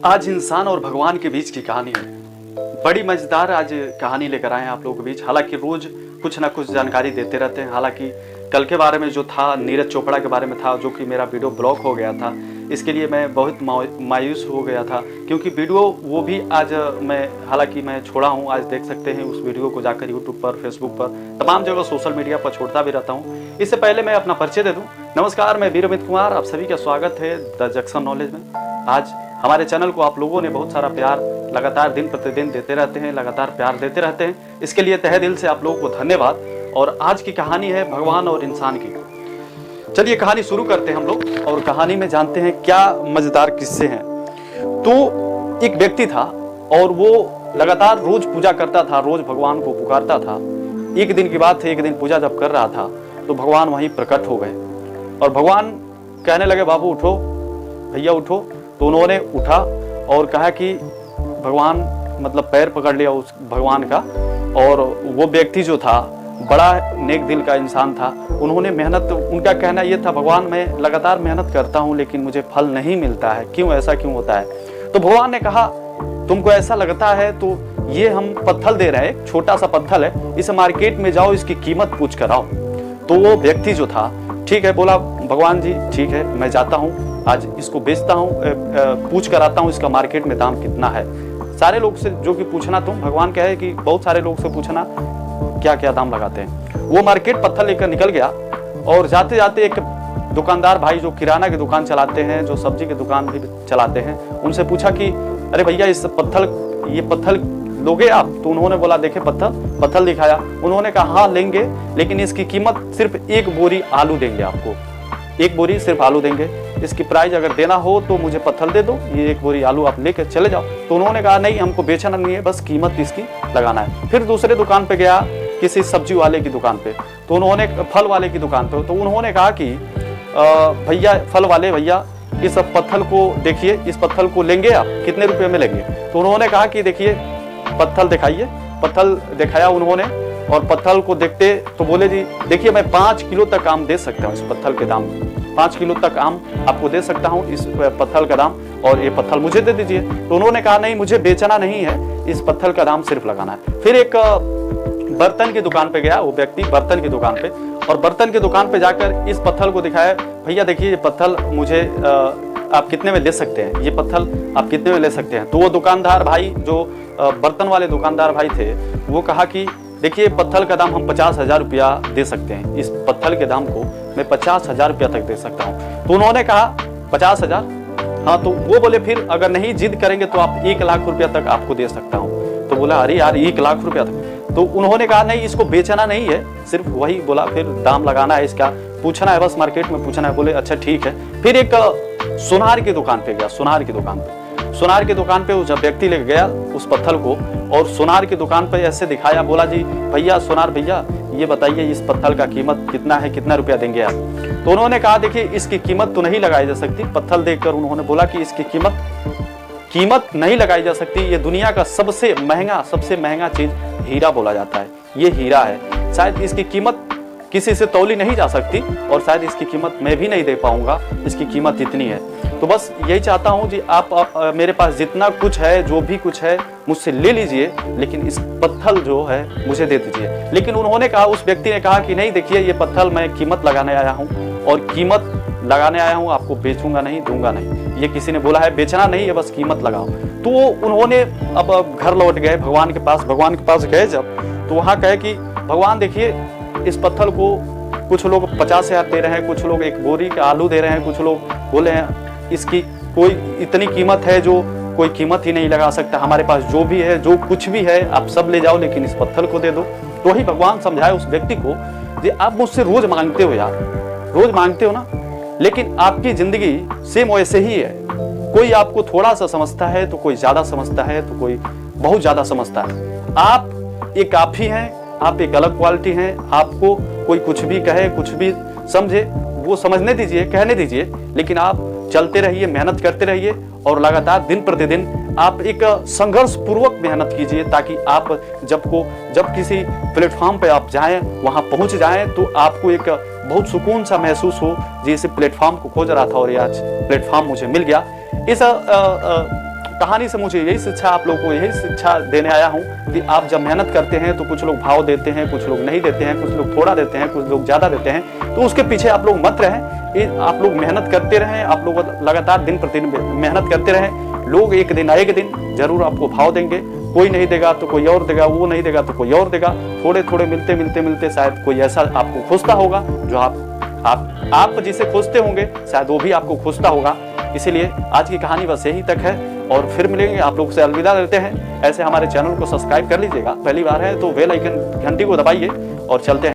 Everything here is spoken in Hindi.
आज इंसान और भगवान के बीच की कहानी है। बड़ी मजेदार आज कहानी लेकर आए हैं आप लोगों के बीच। हालांकि रोज कुछ ना कुछ जानकारी देते रहते हैं। हालांकि कल के बारे में जो था, नीरज चोपड़ा के बारे में था, जो कि मेरा वीडियो ब्लॉक हो गया था। इसके लिए मैं बहुत मायूस हो गया था, क्योंकि वीडियो वो भी आज हालांकि मैं छोड़ा हूँ। आज देख सकते हैं उस वीडियो को जाकर यूट्यूब पर, फेसबुक पर, तमाम जगह सोशल मीडिया पर छोड़ता भी रहता हूँ। इससे पहले मैं अपना परिचय दे दूँ। नमस्कार, मैं वीर अमित कुमार, आप सभी का स्वागत है द जंक्शन नॉलेज में। आज हमारे चैनल को आप लोगों ने बहुत सारा प्यार लगातार दिन प्रतिदिन देते रहते हैं, लगातार प्यार देते रहते हैं। इसके लिए तहे दिल से आप लोगों को धन्यवाद। और आज की कहानी है भगवान और इंसान की। चलिए कहानी शुरू करते हैं हम लोग, और कहानी में जानते हैं क्या मजेदार किस्से हैं। तो एक व्यक्ति था और वो लगातार रोज पूजा करता था, रोज भगवान को पुकारता था। एक दिन की बात है, एक दिन पूजा जब कर रहा था तो भगवान वहीं प्रकट हो गए और भगवान कहने लगे, बाबू उठो, भैया उठो। तो उन्होंने उठा और कहा कि भगवान, मतलब पैर पकड़ लिया उस भगवान का। और वो व्यक्ति जो था बड़ा नेक दिल का इंसान था। उन्होंने मेहनत, उनका कहना ये था, भगवान मैं लगातार मेहनत करता हूँ लेकिन मुझे फल नहीं मिलता है, क्यों, ऐसा क्यों होता है। तो भगवान ने कहा, तुमको ऐसा लगता है तो ये हम पत्थर दे रहे हैं, छोटा सा पत्थर है, इस मार्केट में जाओ, इसकी कीमत पूछ कर आओ। तो वो व्यक्ति जो था, ठीक है, बोला, भगवान जी ठीक है, मैं जाता हूँ, आज इसको बेचता हूँ, पूछ कर आता हूँ इसका मार्केट में दाम कितना है। सारे लोग से जो कि पूछना, तुम भगवान कहे कि बहुत सारे लोग से पूछना क्या क्या दाम लगाते हैं। वो मार्केट पत्थर लेकर निकल गया और जाते जाते एक दुकानदार भाई जो किराना की दुकान चलाते हैं, जो सब्जी की दुकान भी चलाते हैं, उनसे पूछा कि अरे भैया ये पत्थर लोगे आप। तो उन्होंने बोला, देखे पत्थर दिखाया। उन्होंने कहा हाँ लेंगे, लेकिन इसकी कीमत सिर्फ एक बोरी आलू देंगे आपको, एक बोरी सिर्फ आलू देंगे। इसकी प्राइस अगर देना हो तो मुझे पत्थर दे दो, ये एक बोरी आलू आप लेकर चले जाओ। तो उन्होंने कहा नहीं, हमको बेचना नहीं है, बस कीमत इसकी लगाना है। फिर दूसरे दुकान पे गया, किसी सब्जी वाले की दुकान पे, तो उन्होंने फल वाले की दुकान पे, तो उन्होंने कहा कि भैया, फल वाले भैया, इस पत्थर को देखिए, इस पत्थर को लेंगे आप, कितने रुपए में लेंगे। तो उन्होंने कहा कि देखिए पत्थर दिखाइए। पत्थर दिखाया उन्होंने और पत्थर को देखते तो बोले, जी देखिए मैं 5 किलो तक आम दे सकता हूँ इस पत्थर के दाम, 5 किलो तक आम आपको दे सकता हूँ इस पत्थर का दाम, और ये पत्थर मुझे दे दीजिए। तो उन्होंने कहा नहीं, मुझे बेचना नहीं है, इस पत्थर का दाम सिर्फ लगाना है। फिर एक बर्तन की दुकान पे गया वो व्यक्ति, बर्तन की दुकान पे, और बर्तन की दुकान पे जाकर इस पत्थर को दिखाया, भैया देखिए ये पत्थर मुझे आप कितने में ले सकते हैं, ये पत्थर आप कितने में ले सकते हैं। तो वो दुकानदार भाई, जो बर्तन वाले दुकानदार भाई थे, वो कहा कि देखिए पत्थर का दाम हम 50,000 रुपया दे सकते हैं, इस पत्थर के दाम को मैं 50,000 रुपया तक दे सकता हूँ। तो उन्होंने कहा 50,000, हाँ। तो वो बोले फिर अगर नहीं जिद करेंगे तो आप 1 लाख रुपया तक आपको दे सकता हूँ। तो बोला अरे यार 1 लाख रुपया तक। तो उन्होंने कहा नहीं, इसको बेचना नहीं है, सिर्फ वही बोला, फिर दाम लगाना है, इसका पूछना है, बस मार्केट में पूछना है। बोले अच्छा ठीक है। फिर एक सुनार की दुकान पे गया, सुनार की दुकान पे जब व्यक्ति लेके गया उस पत्थर को, और सुनार की दुकान पे ऐसे दिखाया, बोला जी भैया, सुनार भैया ये बताइए इस पत्थर का कीमत कितना है, कितना रुपया देंगे आप। तो उन्होंने कहा देखिए इसकी कीमत तो नहीं लगाई जा सकती। पत्थर देखकर उन्होंने बोला कि इसकी कीमत नहीं लगाई जा सकती, ये दुनिया का सबसे महंगा चीज हीरा बोला जाता है, ये हीरा है, शायद इसकी कीमत किसी से तौली नहीं जा सकती, और शायद इसकी कीमत मैं भी नहीं दे पाऊंगा, इसकी कीमत इतनी है। तो बस यही चाहता हूं जी, आप मेरे पास जितना कुछ है, जो भी कुछ है, मुझसे ले लीजिए, लेकिन इस पत्थर जो है मुझे दे दीजिए। लेकिन उन्होंने कहा, उस व्यक्ति ने कहा कि नहीं देखिए ये पत्थर मैं कीमत लगाने आया हूँ, और कीमत लगाने आया हूँ, आपको बेचूंगा नहीं, दूंगा नहीं। ये किसी ने बोला है बेचना नहीं है, बस कीमत लगाओ। तो उन्होंने अब घर लौट गए, भगवान के पास गए जब, तो वहाँ कहे कि भगवान देखिए इस पत्थर को कुछ लोग 50,000 दे रहे हैं, कुछ लोग एक बोरी का आलू दे रहे हैं, कुछ लोग बोले हैं इसकी कोई इतनी कीमत है जो कोई कीमत ही नहीं लगा सकता। हमारे पास जो भी है, जो कुछ भी है, आप सब ले जाओ, लेकिन इस पत्थर को दे दो। तो ही भगवान समझाए उस व्यक्ति को, जी आप मुझसे रोज मांगते हो यार, रोज मांगते हो ना, लेकिन आपकी जिंदगी सेम वैसे ही है। कोई आपको थोड़ा सा समझता है तो कोई ज्यादा समझता है, तो कोई बहुत ज्यादा समझता है। आप एक आप ही हैं, आप एक अलग क्वालिटी हैं। आपको कोई कुछ भी कहे, कुछ भी समझे, वो समझने दीजिए, कहने दीजिए, लेकिन आप चलते रहिए, मेहनत करते रहिए, और लगातार दिन प्रतिदिन आप एक संघर्ष पूर्वक मेहनत कीजिए, ताकि आप जब किसी प्लेटफॉर्म पे आप जाएं, वहां पहुंच जाएं, तो आपको एक बहुत सुकून सा महसूस हो, जैसे प्लेटफॉर्म को खोज रहा था और ये आज प्लेटफॉर्म मुझे मिल गया। इस कहानी से मुझे यही शिक्षा, आप लोगों को यही शिक्षा देने आया हूँ कि आप जब मेहनत करते हैं तो कुछ लोग भाव देते हैं, कुछ लोग नहीं देते हैं, कुछ लोग थोड़ा देते हैं, कुछ लोग ज़्यादा देते हैं, तो उसके पीछे आप लोग मत रहें। आप लोग मेहनत करते रहें, आप लोग लगातार दिन प्रतिदिन मेहनत करते रहें। लोग एक दिन ना एक दिन जरूर आपको भाव देंगे। कोई नहीं देगा तो कोई और देगा, वो नहीं देगा तो कोई और देगा। थोड़े थोड़े मिलते मिलते मिलते शायद कोई ऐसा आपको खोजता होगा जो आप जिसे खोजते होंगे शायद वो भी आपको खोजता होगा। इसीलिए आज की कहानी बस यही तक है और फिर मिलेंगे। आप लोग से अलविदा देते हैं। ऐसे हमारे चैनल को सब्सक्राइब कर लीजिएगा, पहली बार है तो बेल आइकन घंटी को दबाइए और चलते हैं।